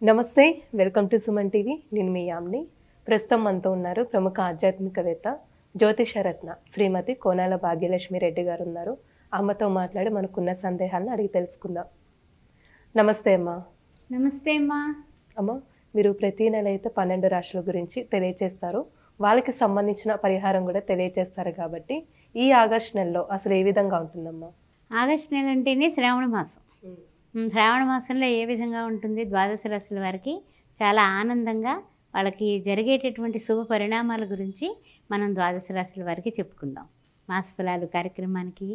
నమస్తే, welcome to Suman TV. నేను మీ యామ్ని. ప్రస్తుతం మనతో ఉన్నారు ప్రముఖ ఆధ్యాత్మికవేత్త జ్యోతిషరత్న శ్రీమతి కోనాల భాగ్యలక్ష్మి రెడ్డి గారు ఉన్నారు. అమ్మతో మాట్లాడి మనకున్న సందేహాలను అడిగి తెలుసుకుందాం. నమస్తే అమ్మా. నమస్తే అమ్మా. అమ్మ, మీరు ప్రతి నెల అయితే 12 రాశుల గురించి తెలియచేస్తారు, వాళ్ళకి సంబంధించిన పరిహారం కూడా తెలియచేస్తారు. కాబట్టి ఈ ఆగస్టు నెలలో అసలు ఏ విధంగా ఉంటుందమ్మా? ఆగస్టు నెల అంటేనే శ్రావణ మాసం. శ్రావణ మాసంలో ఏ విధంగా ఉంటుంది? ద్వాదశ రాశుల వారికి చాలా ఆనందంగా వాళ్ళకి జరిగేటటువంటి శుభ పరిణామాల గురించి మనం ద్వాదశ రాశుల వారికి చెప్పుకుందాం. మాస ఫలాలు కార్యక్రమానికి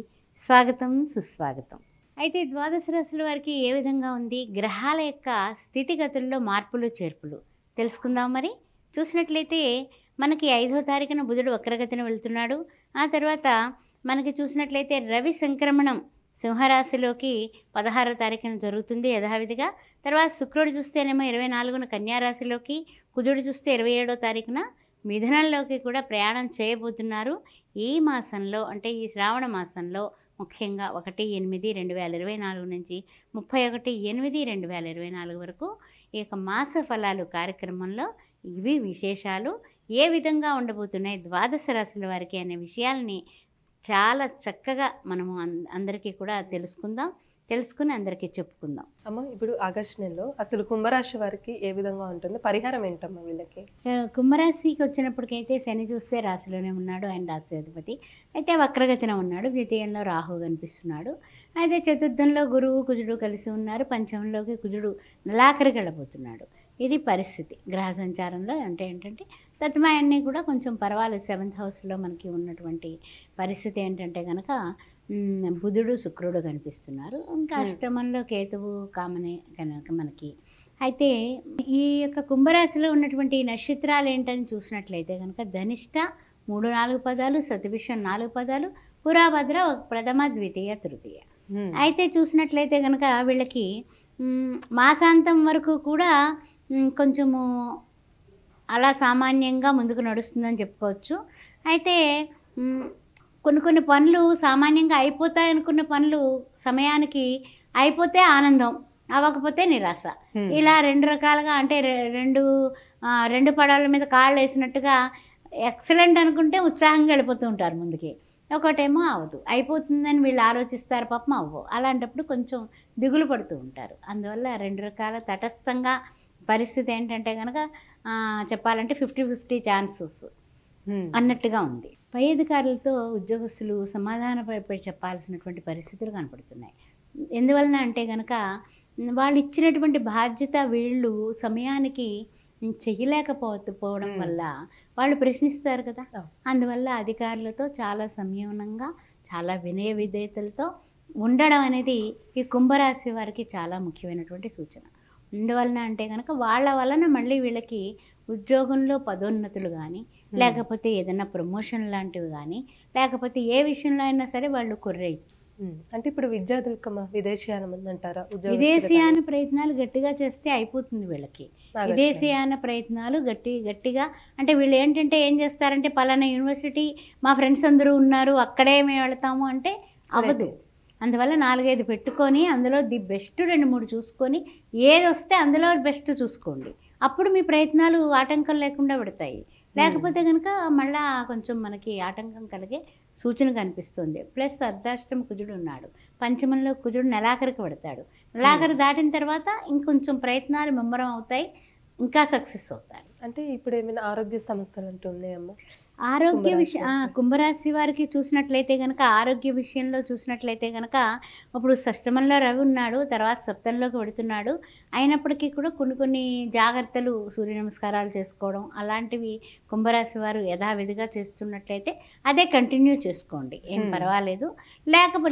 స్వాగతం, సుస్వాగతం. అయితే ద్వాదశ రాశుల వారికి ఏ విధంగా ఉంది? గ్రహాల యొక్క స్థితిగతుల్లో మార్పులు చేర్పులు తెలుసుకుందాం. మరి చూసినట్లయితే మనకి 5వ తారీఖున బుధుడు వక్రగతిన వెళ్తున్నాడు. ఆ తర్వాత మనకి చూసినట్లయితే రవి సంక్రమణం సింహరాశిలోకి 16వ తారీఖున జరుగుతుంది యథావిధిగా. తర్వాత శుక్రుడు చూస్తేనేమో 24న కన్యారాశిలోకి, కుజుడు చూస్తే 27వ తారీఖున మిథునంలోకి కూడా ప్రయాణం చేయబోతున్నారు. ఈ మాసంలో అంటే ఈ శ్రావణ మాసంలో ముఖ్యంగా 1/8/2024 నుంచి 31/8/2024 వరకు ఈ యొక్క మాస ఫలాలు కార్యక్రమంలో ఇవి విశేషాలు ఏ విధంగా ఉండబోతున్నాయి ద్వాదశ రాశుల వారికి అనే విషయాల్ని చాలా చక్కగా మనము అందరికీ కూడా తెలుసుకుని అందరికీ చెప్పుకుందాం. అమ్మ, ఇప్పుడు ఆగస్టు నెలలో అసలు కుంభరాశి వారికి ఏ విధంగా ఉంటుంది? పరిహారం ఏంటమ్మా వీళ్ళకి? కుంభరాశికి వచ్చినప్పటికైతే శని చూస్తే రాశిలోనే ఉన్నాడు, ఆయన రాశి అధిపతి. అయితే వక్రగతిన ఉన్నాడు. ద్వితీయంలో రాహు కనిపిస్తున్నాడు. అయితే చతుర్థంలో గురువు కుజుడు కలిసి ఉన్నారు. పంచమంలోకి కుజుడు నెలాఖరికి వెళ్ళబోతున్నాడు. ఇది పరిస్థితి గ్రహ సంచారంలో. అంటే ఏంటంటే తత్మయన్నీ కూడా కొంచెం పర్వాలేదు. 7th హౌస్లో మనకి ఉన్నటువంటి పరిస్థితి ఏంటంటే కనుక బుధుడు శుక్రుడు కనిపిస్తున్నారు. ఇంకా అష్టమంలో కేతువు కామనే కనుక మనకి. అయితే ఈ యొక్క కుంభరాశిలో ఉన్నటువంటి నక్షత్రాలు ఏంటని చూసినట్లయితే కనుక ధనిష్ట 3-4 పదాలు, శతభిషం 4 పదాలు, పురాభద్ర ప్రథమ ద్వితీయ తృతీయ. అయితే చూసినట్లయితే కనుక వీళ్ళకి మాసాంతం వరకు కూడా కొంచెము అలా సామాన్యంగా ముందుకు నడుస్తుందని చెప్పుకోవచ్చు. అయితే కొన్ని పనులు సామాన్యంగా అయిపోతాయి అనుకున్న పనులు సమయానికి అయిపోతే ఆనందం, అవ్వకపోతే నిరాశ. ఇలా 2 రకాలుగా అంటే రెండు పడవల మీద కాళ్ళు వేసినట్టుగా ఎక్సలెంట్ అనుకుంటే ఉత్సాహంగా వెళ్ళిపోతూ ఉంటారు ముందుకి. ఒకటేమో అవ్వదు, అయిపోతుందని వీళ్ళు ఆలోచిస్తారు, పాపం అవ్వవు. అలాంటప్పుడు కొంచెం దిగులు పడుతూ ఉంటారు. అందువల్ల 2 రకాల తటస్థంగా పరిస్థితి ఏంటంటే కనుక చెప్పాలంటే 50-50 ఛాన్సెస్ అన్నట్టుగా ఉంది. పై అధికారులతో ఉద్యోగస్తులు సమాధానపై చెప్పాల్సినటువంటి పరిస్థితులు కనపడుతున్నాయి. ఎందువలన అంటే కనుక వాళ్ళు ఇచ్చినటువంటి బాధ్యత వీళ్ళు సమయానికి చెయ్యలేకపోవడం వల్ల వాళ్ళు ప్రశ్నిస్తారు కదా. అందువల్ల అధికారులతో చాలా సంయమనంగా, చాలా వినయ విధేయతలతో ఉండడం అనేది ఈ కుంభరాశి వారికి చాలా ముఖ్యమైనటువంటి సూచన. ఎందువలన అంటే కనుక వాళ్ళ వలన మళ్ళీ వీళ్ళకి ఉద్యోగంలో పదోన్నతులు కానీ, లేకపోతే ఏదైనా ప్రమోషన్ లాంటివి కానీ, లేకపోతే ఏ విషయంలో అయినా సరే వాళ్ళు కొర్రేయచ్చు. అంటే ఇప్పుడు విద్యార్థులకు విదేశీయానం అంటారా? విదేశీయాన ప్రయత్నాలు గట్టిగా చేస్తే అయిపోతుంది వీళ్ళకి. విదేశీయాన ప్రయత్నాలు గట్టిగా అంటే వీళ్ళు ఏంటంటే ఏం చేస్తారంటే పలానా యూనివర్సిటీ మా ఫ్రెండ్స్ అందరూ ఉన్నారు అక్కడే మేము వెళతాము అంటే అవ్వదు. అందువల్ల 4-5 పెట్టుకొని అందులో ది బెస్ట్ 2-3 చూసుకొని ఏది వస్తే అందులో బెస్ట్ చూసుకోండి. అప్పుడు మీ ప్రయత్నాలు ఆటంకం లేకుండా పెడతాయి. లేకపోతే కనుక మళ్ళా కొంచెం మనకి ఆటంకం కలిగే సూచన కనిపిస్తుంది. ప్లస్ అర్ధాష్టమ కుజుడు ఉన్నాడు. పంచమంలో కుజుడు నెలాఖరికి పెడతాడు. నెలాఖరు దాటిన తర్వాత ఇంకొంచెం ప్రయత్నాలు ముమ్మరం అవుతాయి, ఇంకా సక్సెస్ అవుతారు. అంటే ఇప్పుడు ఏమైనా ఆరోగ్య సమస్యలు అంటున్నాయమ్మా? ఆరోగ్య కుంభరాశి వారికి చూసినట్లయితే కనుక ఆరోగ్య విషయంలో చూసినట్లయితే కనుక ఇప్పుడు షష్టమంలో రవి ఉన్నాడు, తర్వాత సప్తంలోకి వెడుతున్నాడు. అయినప్పటికీ కూడా కొన్ని జాగ్రత్తలు, సూర్య నమస్కారాలు చేసుకోవడం అలాంటివి కుంభరాశి వారు యథావిధిగా చేస్తున్నట్లయితే అదే కంటిన్యూ చేసుకోండి, ఏం పర్వాలేదు.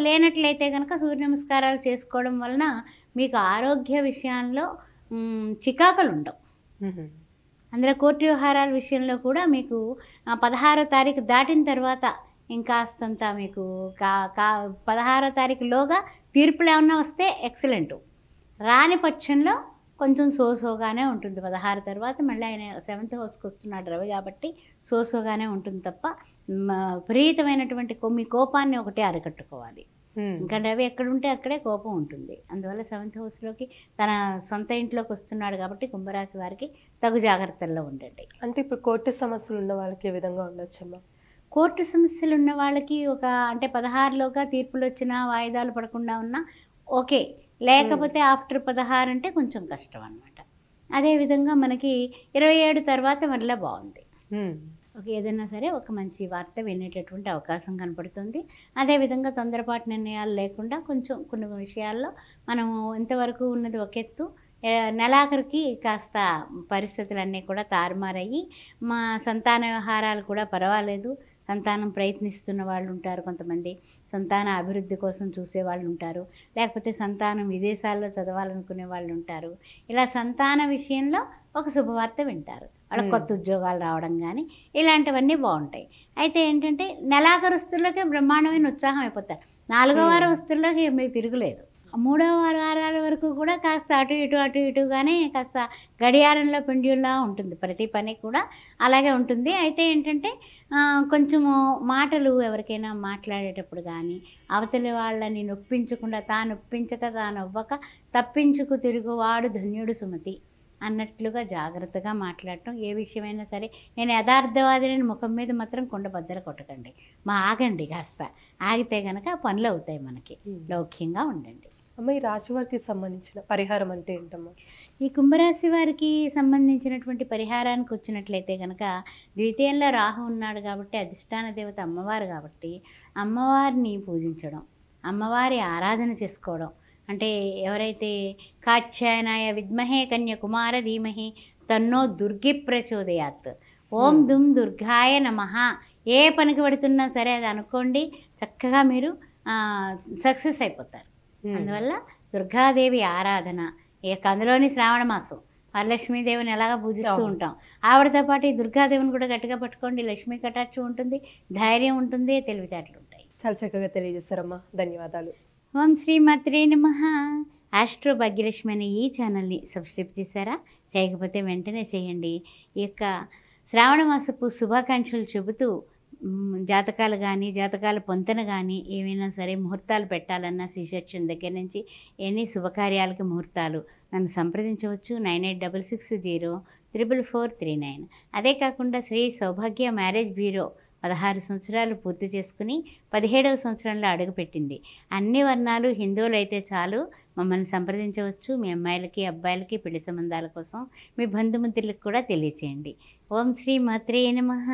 లేనట్లయితే కనుక సూర్య నమస్కారాలు చేసుకోవడం వలన మీకు ఆరోగ్య విషయాల్లో చికాకులు ఉండవు. అందులో కోర్టు వ్యవహారాల విషయంలో కూడా మీకు 16వ తారీఖు దాటిన తర్వాత ఇంకాస్తంత మీకు 16వ తారీఖులోగా తీర్పులు ఏమన్నా వస్తే ఎక్సలెంట్. రాని పక్షంలో కొంచెం సోసోగానే ఉంటుంది. 16 తర్వాత మళ్ళీ ఆయన 7th హౌస్కి వస్తున్నాడు రవి, కాబట్టి సోసోగానే ఉంటుంది తప్ప విపరీతమైనటువంటి మీ కోపాన్ని ఒకటే అరికట్టుకోవాలి. ఇంకా రవి ఎక్కడుంటే అక్కడే కోపం ఉంటుంది. అందువల్ల 7th హౌస్లోకి తన సొంత ఇంట్లోకి వస్తున్నాడు కాబట్టి కుంభరాశి వారికి తగు జాగ్రత్తల్లో ఉండండి. అంటే ఇప్పుడు కోర్టు సమస్యలు ఉన్న వాళ్ళకి ఏ విధంగా ఉండొచ్చమ్మా? కోర్టు సమస్యలు ఉన్న వాళ్ళకి అంటే 16లోగా తీర్పులు వచ్చినా వాయిదాలు పడకుండా ఉన్నా ఓకే. లేకపోతే ఆఫ్టర్ 16 అంటే కొంచెం కష్టం అనమాట. అదేవిధంగా మనకి 27 తర్వాత మళ్ళీ బాగుంది. ఓకే, ఏదైనా సరే ఒక మంచి వార్త వినేటటువంటి అవకాశం కనపడుతుంది. అదేవిధంగా తొందరపాటు నిర్ణయాలు లేకుండా కొంచెం కొన్ని విషయాల్లో మనము ఇంతవరకు ఉన్నది ఒక ఎత్తు, నెలాఖరికి కాస్త పరిస్థితులన్నీ కూడా తారుమారయ్యి మా సంతాన వ్యవహారాలు కూడా పర్వాలేదు. సంతానం ప్రయత్నిస్తున్న వాళ్ళు ఉంటారు, కొంతమంది సంతాన అభివృద్ధి కోసం చూసే వాళ్ళు ఉంటారు, లేకపోతే సంతానం విదేశాల్లో చదవాలనుకునే వాళ్ళు ఉంటారు. ఇలా సంతాన విషయంలో ఒక శుభవార్త వింటారు, వాళ్ళకి కొత్త ఉద్యోగాలు రావడం కానీ ఇలాంటివన్నీ బాగుంటాయి. అయితే ఏంటంటే నెలాఖరు వస్తువులకే బ్రహ్మాండమైన ఉత్సాహం అయిపోతారు. 4వ వారం వస్తువులకి మీకు తిరుగులేదు. 3వ వారాల వరకు కూడా కాస్త అటు ఇటుగానే కాస్త గడియారంలో పెండ్యూల్లా ఉంటుంది, ప్రతి పని కూడా అలాగే ఉంటుంది. అయితే ఏంటంటే కొంచెము మాటలు ఎవరికైనా మాట్లాడేటప్పుడు కానీ అవతలి వాళ్ళని నొప్పించకుండా తాను ఒప్పించక తాను అవ్వక తప్పించుకు తిరుగువాడు ధన్యుడు సుమతి అన్నట్లుగా జాగ్రత్తగా మాట్లాడటం. ఏ విషయమైనా సరే నేను యథార్థవాదిని ముఖం మీద మాత్రం కుండ బద్దలు కొట్టకండి, ఆగండి, కాస్త ఆగితే కనుక పనులు అవుతాయి, మనకి లౌక్యంగా ఉండండి. అమ్మ, ఈ రాశి వారికి సంబంధించిన పరిహారం అంటే ఏంటమ్మా? ఈ కుంభరాశి వారికి సంబంధించినటువంటి పరిహారానికి వచ్చినట్లయితే కనుక ద్వితీయంలో రాహు ఉన్నాడు కాబట్టి అధిష్టాన దేవత అమ్మవారు కాబట్టి అమ్మవారిని పూజించడం, అమ్మవారి ఆరాధన చేసుకోవడం. అంటే ఎవరైతే కాత్యాయనాయ విద్మహే కన్యకుమార ధీమహి తన్నో దుర్గి ప్రచోదయాత్, ఓం దుమ్ దుర్గాయ నమః, ఏ పనికి పడుతున్నా సరే అది అనుకోండి, చక్కగా మీరు సక్సెస్ అయిపోతారు. అందువల్ల దుర్గాదేవి ఆరాధన, అందులోని శ్రావణ మాసం వరలక్ష్మీదేవిని ఎలాగా పూజిస్తూ ఉంటాం, ఆవిడతో పాటు ఈ దుర్గాదేవిని కూడా గట్టిగా పట్టుకోండి. లక్ష్మీ కటాక్షం ఉంటుంది, ధైర్యం ఉంటుంది, తెలివితేటలు ఉంటాయి. చాలా చక్కగా తెలియజేస్తారమ్మా, ధన్యవాదాలు. ఓం శ్రీ మాత్రే నమః. ఆస్ట్రో భాగ్యలక్ష్మి అనే ఈ ఛానల్ని సబ్స్క్రైబ్ చేశారా? చేయకపోతే వెంటనే చేయండి. ఈ యొక్క శ్రావణ మాసపు శుభాకాంక్షలు చెబుతూ జాతకాలు కానీ జాతకాల పొంతన కానీ ఏమైనా సరే ముహూర్తాలు పెట్టాలన్నా సి-సెక్షన్ దగ్గర నుంచి ఎన్ని శుభకార్యాలకి ముహూర్తాలు నన్ను సంప్రదించవచ్చు. 9866044439. అదే కాకుండా శ్రీ సౌభాగ్య మ్యారేజ్ బ్యూరో 16 సంవత్సరాలు పూర్తి చేసుకుని 17వ సంవత్సరంలో అడుగుపెట్టింది. అన్ని వర్ణాలు హిందువులు అయితే చాలు, మమ్మల్ని సంప్రదించవచ్చు. మీ అమ్మాయిలకి అబ్బాయిలకి పెళ్లి సంబంధాల కోసం మీ బంధుమిత్రులకు కూడా తెలియచేయండి. ఓం శ్రీ మాత్రే నమః.